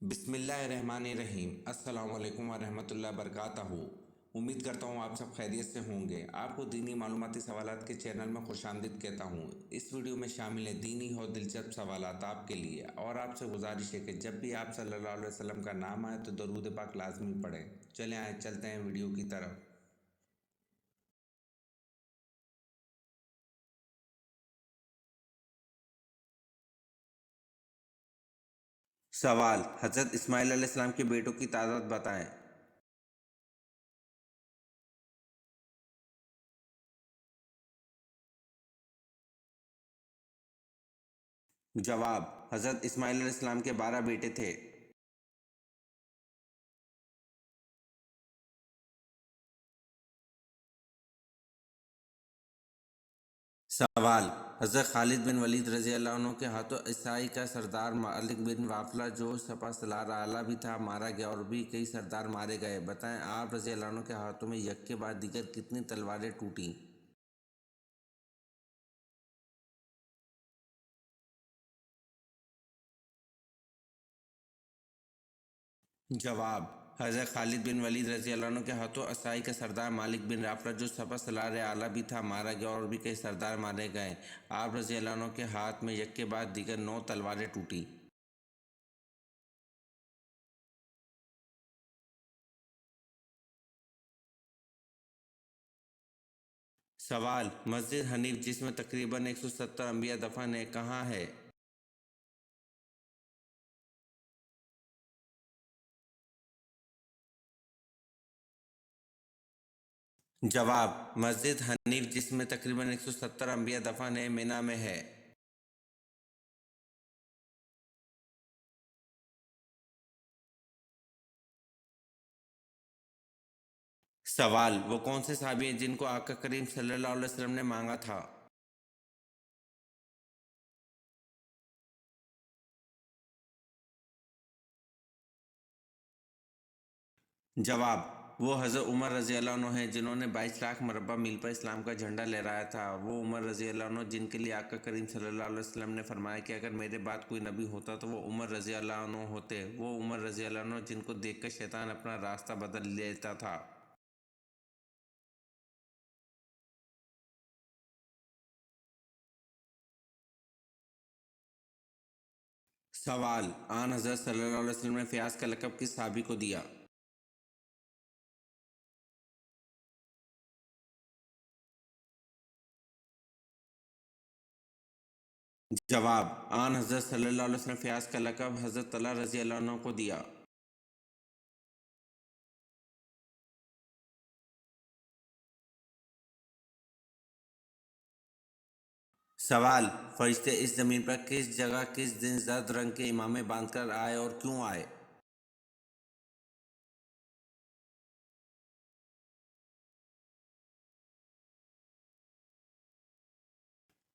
بسم اللہ الرحمن الرحیم۔ السلام علیکم ورحمۃ اللہ وبرکاتہ۔ امید کرتا ہوں آپ سب خیریت سے ہوں گے۔ آپ کو دینی معلوماتی سوالات کے چینل میں خوش آمدید کہتا ہوں۔ اس ویڈیو میں شامل ہے دینی اور دلچسپ سوالات آپ کے لیے، اور آپ سے گزارش ہے کہ جب بھی آپ صلی اللہ علیہ وسلم کا نام آئے تو درود پاک لازمی پڑھیں۔ چلیں آئے چلتے ہیں ویڈیو کی طرف۔ سوال: حضرت اسماعیل علیہ السلام کے بیٹوں کی تعداد بتائیں۔ جواب: حضرت اسماعیل علیہ السلام کے 12 بیٹے تھے۔ سوال: حضرت خالد بن ولید رضی اللہ عنہ کے ہاتھوں عیسائی کا سردار مالک بن وافلہ جو سپہ سالار اعلیٰ بھی تھا مارا گیا، اور بھی کئی سردار مارے گئے۔ بتائیں آپ رضی اللہ عنہ کے ہاتھوں میں یک کے بعد دیگر کتنی تلواریں ٹوٹیں؟ جواب: حضرت خالد بن ولید رضی اللہ عنہ کے ہاتھوں عیسائی کا سردار مالک بن وافلہ جو سپہ سالار اعلیٰ بھی تھا مارا گیا، اور بھی کئی سردار مارے گئے۔ آپ رضی اللہ عنہ کے ہاتھ میں یک کے بعد دیگر 9 تلواریں ٹوٹیں۔ سوال: مسجد حنیف جس میں تقریباً 170 انبیاء دفن ہیں کہاں ہے؟ جواب: مسجد حنیف جس میں تقریباً 170 انبیاء دفن ہیں منی میں ہے۔ سوال: وہ کون سے صحابی ہیں جن کو آقا کریم صلی اللہ علیہ وسلم نے مانگا تھا؟ جواب: وہ حضرت عمر رضی اللہ عنہ ہیں جنہوں نے 22 لاکھ مربع میل پر اسلام کا جھنڈا لہرایا تھا۔ وہ عمر رضی اللہ عنہ جن کے لیے آقا کریم صلی اللہ علیہ وسلم نے فرمایا کہ اگر میرے بعد کوئی نبی ہوتا تو وہ عمر رضی اللہ عنہ ہوتے۔ وہ عمر رضی اللہ عنہ جن کو دیکھ کر شیطان اپنا راستہ بدل لیتا تھا۔ سوال: آن حضرت صلی اللہ علیہ وسلم نے فیاض کا لقب کس صحابی کو دیا؟ جواب: آن حضرت صلی اللہ علیہ وسلم نے فیاض کا لقب حضرت طلحہ رضی اللہ عنہ کو دیا۔ سوال: فرشتے اس زمین پر کس جگہ کس دن زرد رنگ کے امامے باندھ کر آئے اور کیوں آئے؟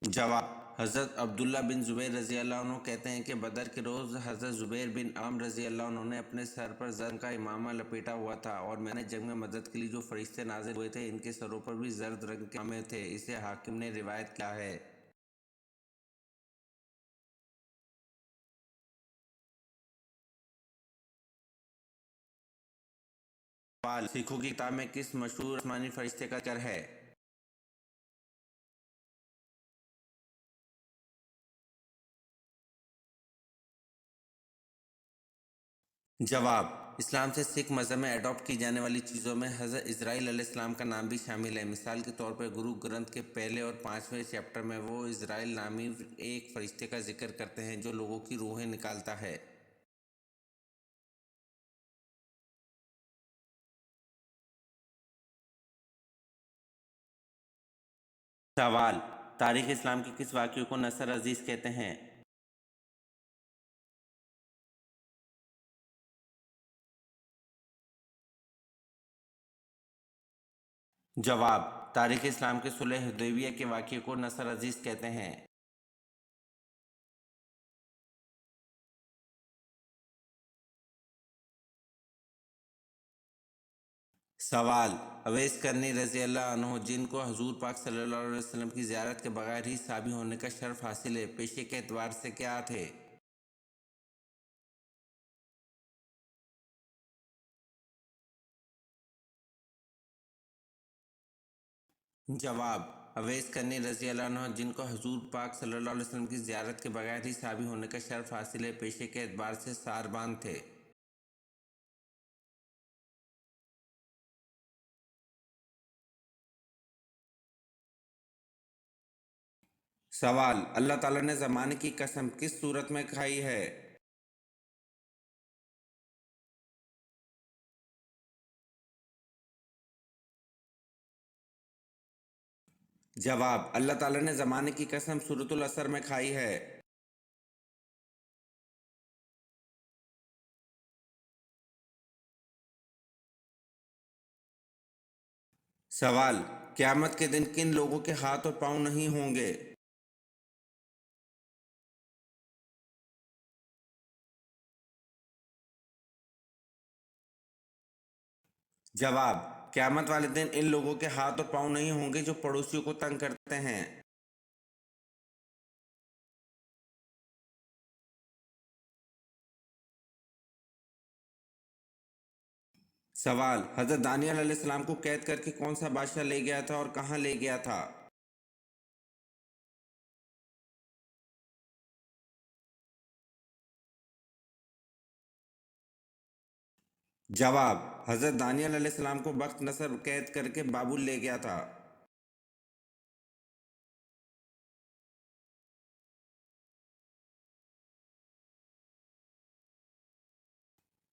جواب: حضرت عبداللہ بن زبیر رضی اللہ عنہ کہتے ہیں کہ بدر کے روز حضرت زبیر بن عمرو رضی اللہ عنہ نے اپنے سر پر زرد کا امامہ لپیٹا ہوا تھا، اور میں نے جنگ میں مدد کے لیے جو فرشتے نازل ہوئے تھے ان کے سروں پر بھی زرد رنگ کے امامے تھے۔ اسے حاکم نے روایت کیا ہے۔ سوال: سکھوں کی کتاب میں کس مشہور آسمانی فرشتے کا ذکر ہے؟ جواب: اسلام سے سکھ مذہب میں اڈاپٹ کی جانے والی چیزوں میں حضرت اسرائیل علیہ السلام کا نام بھی شامل ہے۔ مثال کے طور پر گرو گرنتھ کے پہلے اور 5ویں چیپٹر میں وہ اسرائیل نامی ایک فرشتے کا ذکر کرتے ہیں جو لوگوں کی روحیں نکالتا ہے۔ سوال: تاریخ اسلام کے کس واقعے کو نصر عزیز کہتے ہیں؟ جواب: تاریخ اسلام کے صلح حدیبیہ کے واقعے کو نصر عزیز کہتے ہیں۔ سوال: اویس کرنی رضی اللہ عنہ جن کو حضور پاک صلی اللہ علیہ وسلم کی زیارت کے بغیر ہی صحابی ہونے کا شرف حاصل ہے، پیشے کے اعتبار سے کیا تھے؟ جواب: اویس کرنی رضی اللہ عنہ، جن کو حضور پاک صلی اللہ علیہ وسلم کی زیارت کے بغیر ہی صحابی ہونے کا شرف حاصل ہے، پیشے کے اعتبار سے ساربان تھے۔ سوال: اللہ تعالیٰ نے زمانے کی قسم کس صورت میں کھائی ہے؟ جواب: اللہ تعالیٰ نے زمانے کی قسم سورۃ العصر میں کھائی ہے۔ سوال: قیامت کے دن کن لوگوں کے ہاتھ اور پاؤں نہیں ہوں گے؟ جواب: قیامت والے دن ان لوگوں کے ہاتھ اور پاؤں نہیں ہوں گے جو پڑوسیوں کو تنگ کرتے ہیں۔ سوال: حضرت دانیال علیہ السلام کو قید کر کے کون سا بادشاہ لے گیا تھا اور کہاں لے گیا تھا؟ جواب: حضرت دانیال علیہ السلام کو بخت نصر قید کر کے بابل لے گیا تھا۔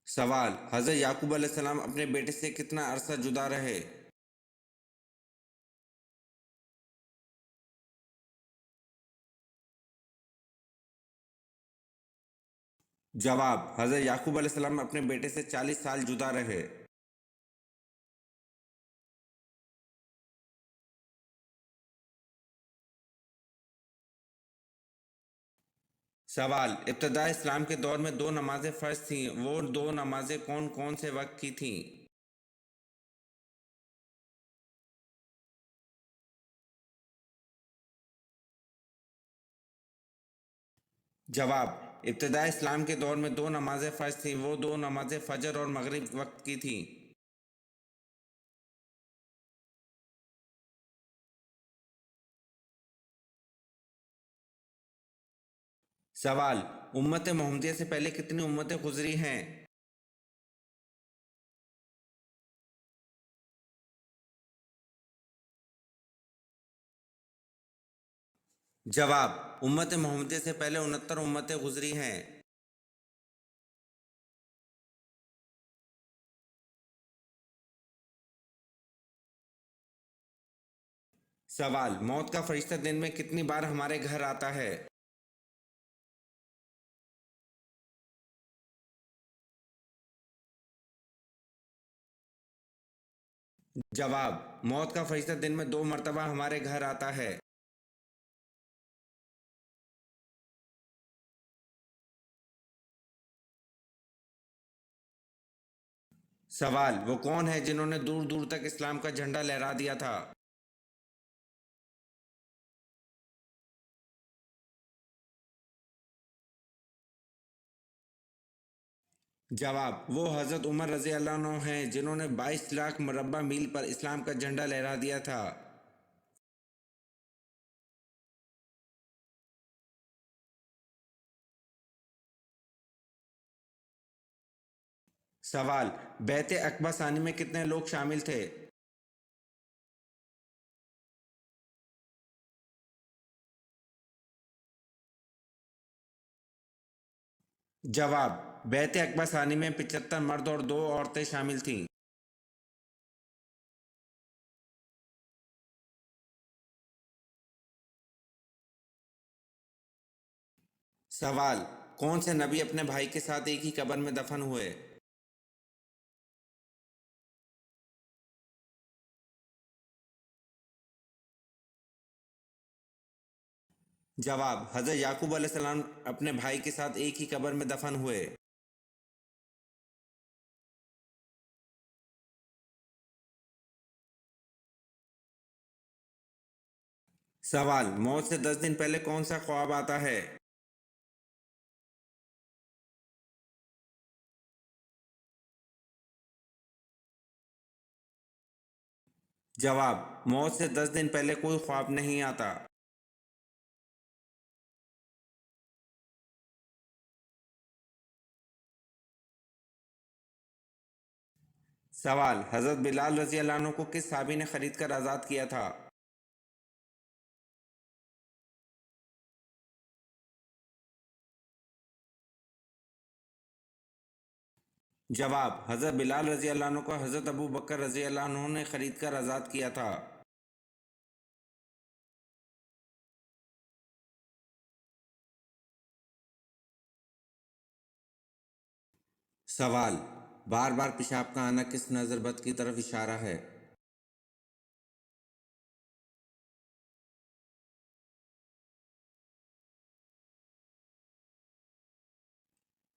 سوال: حضرت یعقوب علیہ السلام اپنے بیٹے سے کتنا عرصہ جدا رہے؟ جواب: حضرت یعقوب علیہ السلام اپنے بیٹے سے 40 سال جدا رہے۔ سوال: ابتداء اسلام کے دور میں دو نمازیں فرض تھیں، وہ دو نمازیں کون کون سے وقت کی تھیں؟ جواب: ابتداء اسلام کے دور میں دو نمازیں فرض تھیں، وہ دو نمازیں فجر اور مغرب وقت کی تھیں۔ سوال: امت محمدیہ سے پہلے کتنی امتیں گزری ہیں؟ جواب: امت محمدیہ سے پہلے 69 امتیں گزری ہیں۔ سوال: موت کا فرشتہ دن میں کتنی بار ہمارے گھر آتا ہے؟ جواب: موت کا فرشتہ دن میں 2 مرتبہ ہمارے گھر آتا ہے۔ سوال: وہ کون ہے جنہوں نے دور دور تک اسلام کا جھنڈا لہرا دیا تھا؟ جواب: وہ حضرت عمر رضی اللہ عنہ ہیں جنہوں نے 22 لاکھ مربع میل پر اسلام کا جھنڈا لہرا دیا تھا۔ سوال: بیعت عقبہ ثانی میں کتنے لوگ شامل تھے؟ جواب: بیعت عقبہ ثانی میں 75 مرد اور 2 عورتیں شامل تھیں۔ سوال: کون سے نبی اپنے بھائی کے ساتھ ایک ہی قبر میں دفن ہوئے؟ جواب: حضرت یعقوب علیہ السلام اپنے بھائی کے ساتھ ایک ہی قبر میں دفن ہوئے۔ سوال: موت سے 10 دن پہلے کون سا خواب آتا ہے؟ جواب: موت سے 10 دن پہلے کوئی خواب نہیں آتا۔ سوال: حضرت بلال رضی اللہ عنہ کو کس صحابی نے خرید کر آزاد کیا تھا؟ جواب: حضرت بلال رضی اللہ عنہ کو حضرت ابو بکر رضی اللہ عنہ نے خرید کر آزاد کیا تھا۔ سوال: بار بار پیشاب کا آنا کس نظر بد کی طرف اشارہ ہے؟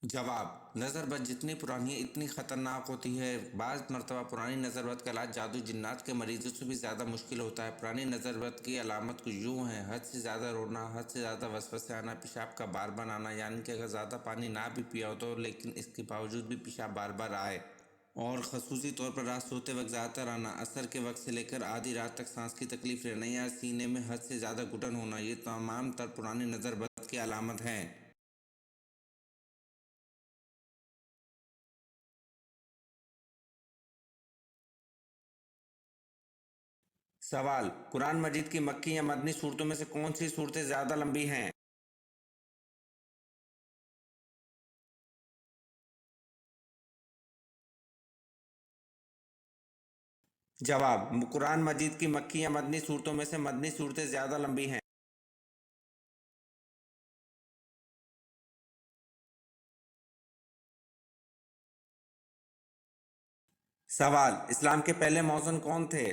جواب: نظر بد جتنی پرانی ہے اتنی خطرناک ہوتی ہے۔ بعض مرتبہ پرانی نظر بد کا علاج جادو جنات کے مریضوں سے بھی زیادہ مشکل ہوتا ہے۔ پرانی نظر بد کی علامت کچھ یوں ہیں: حد سے زیادہ رونا، حد سے زیادہ وسوسے آنا، پیشاب کا بار بار آنا، یعنی کہ اگر زیادہ پانی نہ بھی پیا ہو تو لیکن اس کے باوجود بھی پیشاب بار بار آئے، اور خصوصی طور پر رات سوتے وقت زیادہ تر آنا، عصر کے وقت سے لے کر آدھی رات تک سانس کی تکلیف رہنا یا سینے میں حد سے زیادہ گھٹن ہونا، یہ تمام تر پرانی نظر بد کی علامت ہیں۔ سوال: قرآن مجید کی مکی یا مدنی صورتوں میں سے کون سی صورتیں زیادہ لمبی ہیں؟ جواب: قرآن مجید کی مکی یا مدنی صورتوں میں سے مدنی صورتیں زیادہ لمبی ہیں۔ سوال: اسلام کے پہلے مؤذن کون تھے؟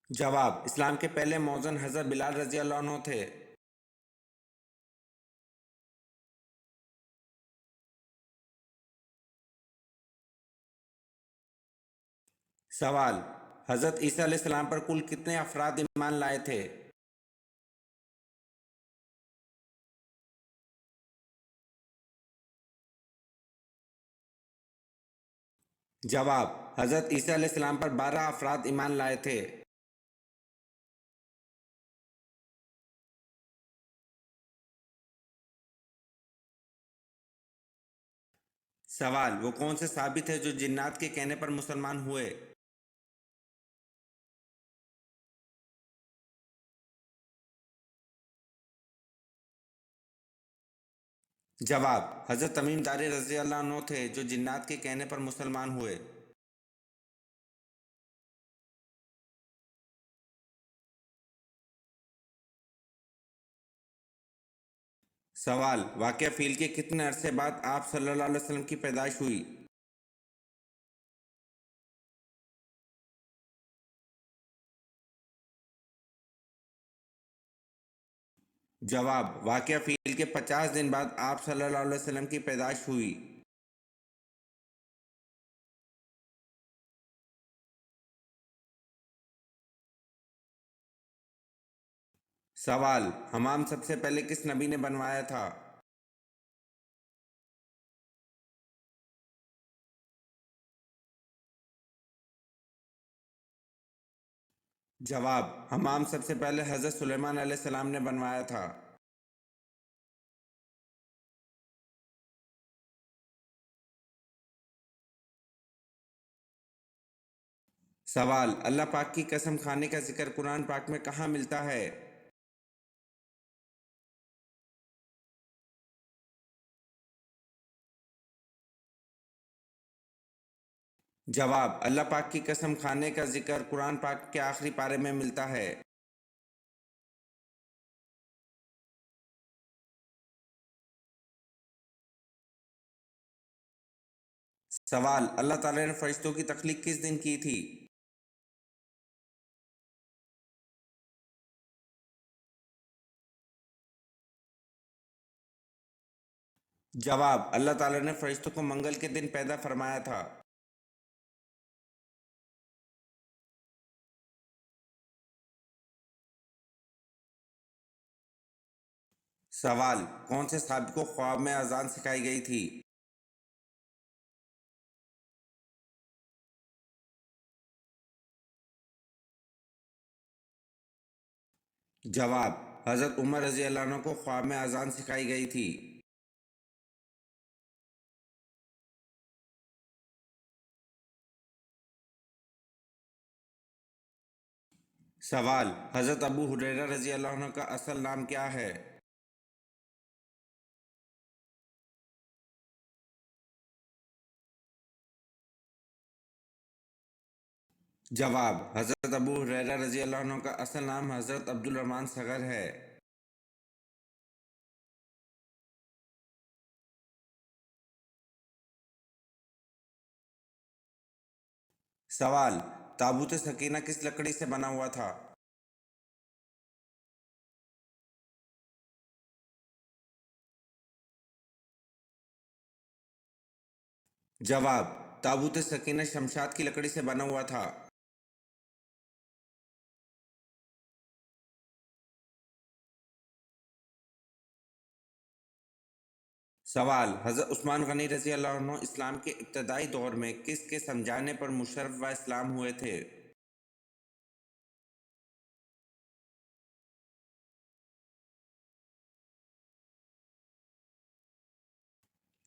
جواب: اسلام کے پہلے مؤذن حضرت بلال رضی اللہ عنہ تھے۔ سوال: حضرت عیسیٰ علیہ السلام پر کل کتنے افراد ایمان لائے تھے؟ جواب: حضرت عیسیٰ علیہ السلام پر 12 افراد ایمان لائے تھے۔ سوال: وہ کون سے صحابی تھے جو جنات کے کہنے پر مسلمان ہوئے؟ جواب: حضرت تمیم داری رضی اللہ عنہ تھے جو جنات کے کہنے پر مسلمان ہوئے۔ سوال: واقعہ فیل کے کتنے عرصے بعد آپ صلی اللہ علیہ وسلم کی پیدائش ہوئی؟ جواب: واقعہ فیل کے 50 دن بعد آپ صلی اللہ علیہ وسلم کی پیدائش ہوئی۔ سوال: حمام سب سے پہلے کس نبی نے بنوایا تھا؟ جواب: حمام سب سے پہلے حضرت سلیمان علیہ السلام نے بنوایا تھا۔ سوال: اللہ پاک کی قسم کھانے کا ذکر قرآن پاک میں کہاں ملتا ہے؟ جواب: اللہ پاک کی قسم کھانے کا ذکر قرآن پاک کے آخری پارے میں ملتا ہے۔ سوال: اللہ تعالیٰ نے فرشتوں کی تخلیق کس دن کی تھی؟ جواب: اللہ تعالیٰ نے فرشتوں کو منگل کے دن پیدا فرمایا تھا۔ سوال: کون سے صحابی کو خواب میں اذان سکھائی گئی تھی؟ جواب: حضرت عمر رضی اللہ عنہ کو خواب میں اذان سکھائی گئی تھی۔ سوال: حضرت ابو ہریرہ رضی اللہ عنہ کا اصل نام کیا ہے؟ جواب: حضرت ابو ہریرہ رضی اللہ عنہ کا اصل نام حضرت عبد الرحمن صغر ہے۔ سوال: تابوت سکینہ کس لکڑی سے بنا ہوا تھا؟ جواب: تابوت سکینہ شمشاد کی لکڑی سے بنا ہوا تھا۔ سوال: حضرت عثمان غنی رضی اللہ عنہ اسلام کے ابتدائی دور میں کس کے سمجھانے پر مشرف و اسلام ہوئے تھے؟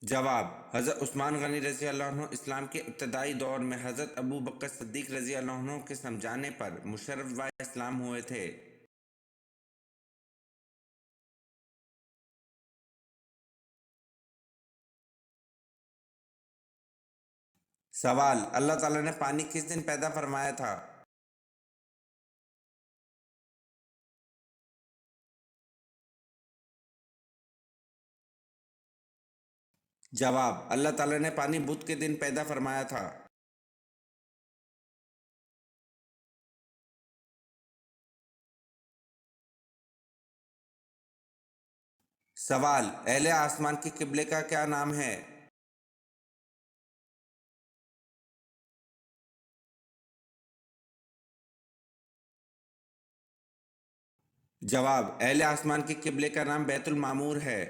جواب: حضرت عثمان غنی رضی اللہ عنہ اسلام کے ابتدائی دور میں حضرت ابو بکر صدیق رضی اللہ عنہ کے سمجھانے پر مشرف و اسلام ہوئے تھے۔ سوال: اللہ تعالیٰ نے پانی کس دن پیدا فرمایا تھا؟ جواب: اللہ تعالیٰ نے پانی بدھ کے دن پیدا فرمایا تھا۔ سوال: اہل آسمان کے قبلے کا کیا نام ہے؟ جواب: اہل آسمان کے قبلے کا نام بیت المعمور ہے۔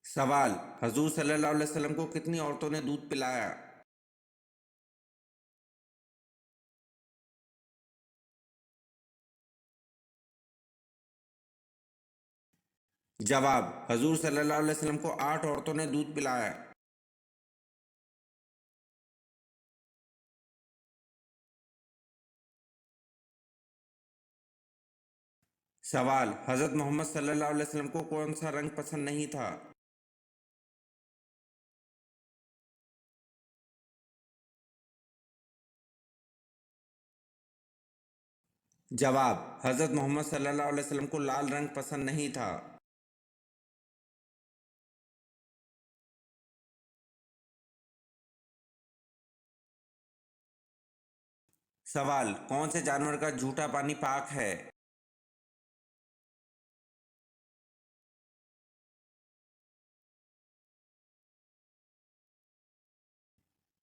سوال: حضور صلی اللہ علیہ وسلم کو کتنی عورتوں نے دودھ پلایا؟ جواب: حضور صلی اللہ علیہ وسلم کو 8 عورتوں نے دودھ پلایا۔ سوال: حضرت محمد صلی اللہ علیہ وسلم کو کون سا رنگ پسند نہیں تھا؟ جواب: حضرت محمد صلی اللہ علیہ وسلم کو لال رنگ پسند نہیں تھا۔ سوال: کون سے جانور کا جھوٹا پانی پاک ہے؟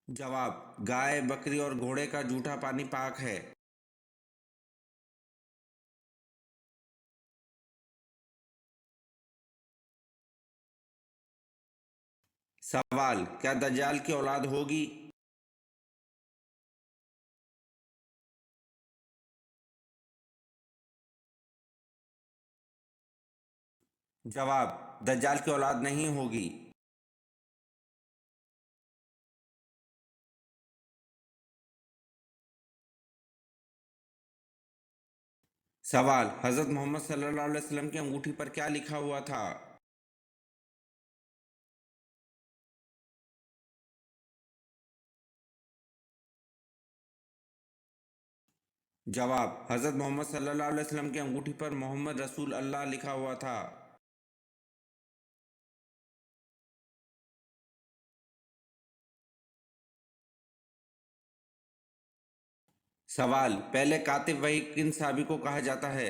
جواب: گائے، بکری اور گھوڑے کا جھوٹا پانی پاک ہے۔ سوال: کیا دجال کی اولاد ہوگی؟ جواب: دجال کی اولاد نہیں ہوگی۔ سوال: حضرت محمد صلی اللہ علیہ وسلم کی انگوٹھی پر کیا لکھا ہوا تھا؟ جواب: حضرت محمد صلی اللہ علیہ وسلم کی انگوٹھی پر محمد رسول اللہ لکھا ہوا تھا۔ سوال: پہلے کاتب وحی کن صحابی کو کہا جاتا ہے؟